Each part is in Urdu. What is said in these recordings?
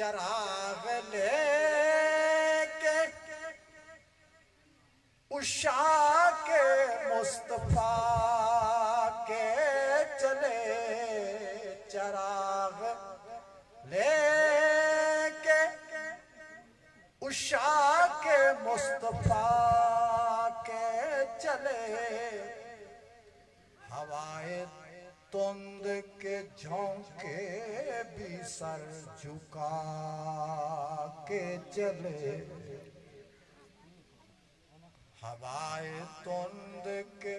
چراغ لے کے عشاق مصطفیٰ کے چلے، چراغ لے کے عشاق مصطفیٰ کے چلے، ہوائے تند کے جھونکے بھی سر جھکا کے چلے، ہوائے تند کے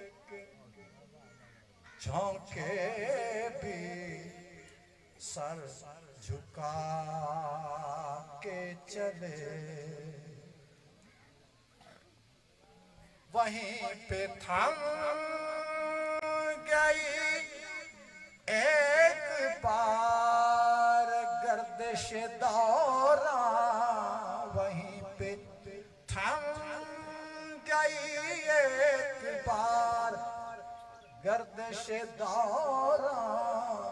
جھونکے بھی سر جھکا کے چلے، وہیں پہ تھم گئی ایک بار گردش دوران، وہیں پہ تھم گئی ایک بار گردش دوران،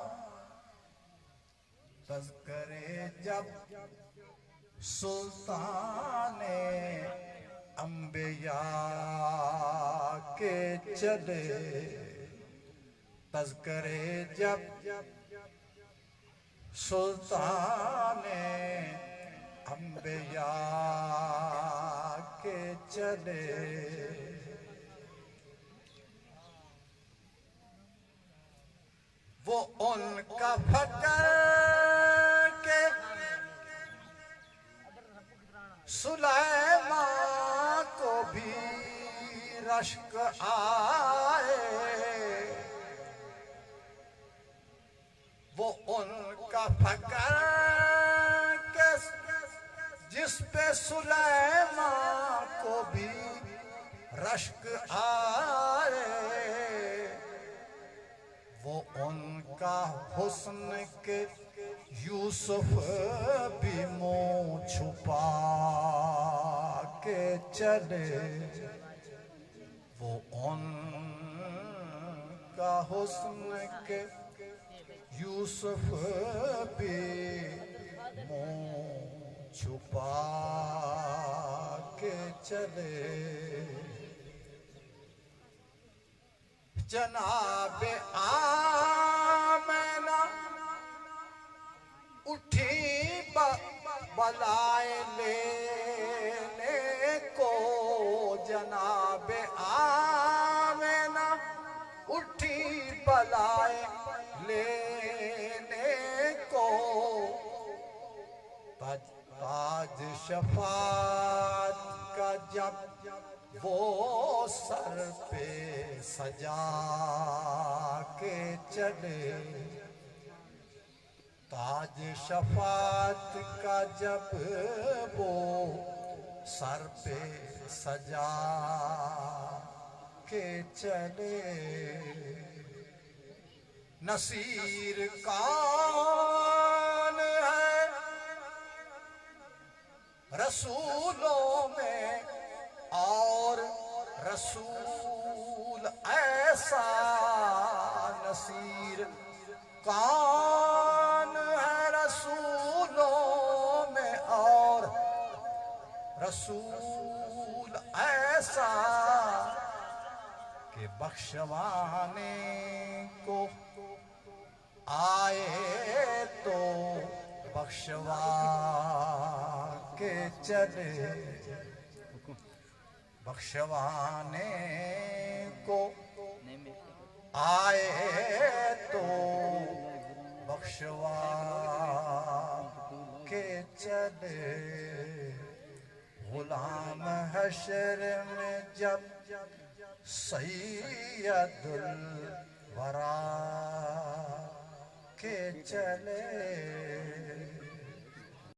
تذکرے جب سلطان انبیاء کے چلے، تذکرے جب سلطان انبیاء کے چلے، وہ ان کا فکر کے سلیمان کو بھی رشک آئے، وہ ان کا فکر کے جس پہ سلیمان کو بھی رشک آئے، وہ ان کا حسن کے یوسف بھی منہ چھپا کے چلے، وہ ان کا حسن کے یوسف بھی منہ چھپا کے چلے، جناب آمنہ اٹھی بلائے لینے کو، جناب آمنہ اٹھی بلائے لینے کو، تاج شفاعت کا جب وہ سر پہ سجا کے چلے، تاج شفاعت کا جب وہ سر پہ سجا کے چلے، نصیر کون ہے رسولوں میں اور رسول ایسا، نصیر کون ہے رسولوں میں اور رسول ایسا، کہ بخشوانے کو آئے تو بخشوا کے چلے، بخشوانے کو آئے تو بخشوا کے چلے، غلام حشر میں جب سید الورا کے چلے،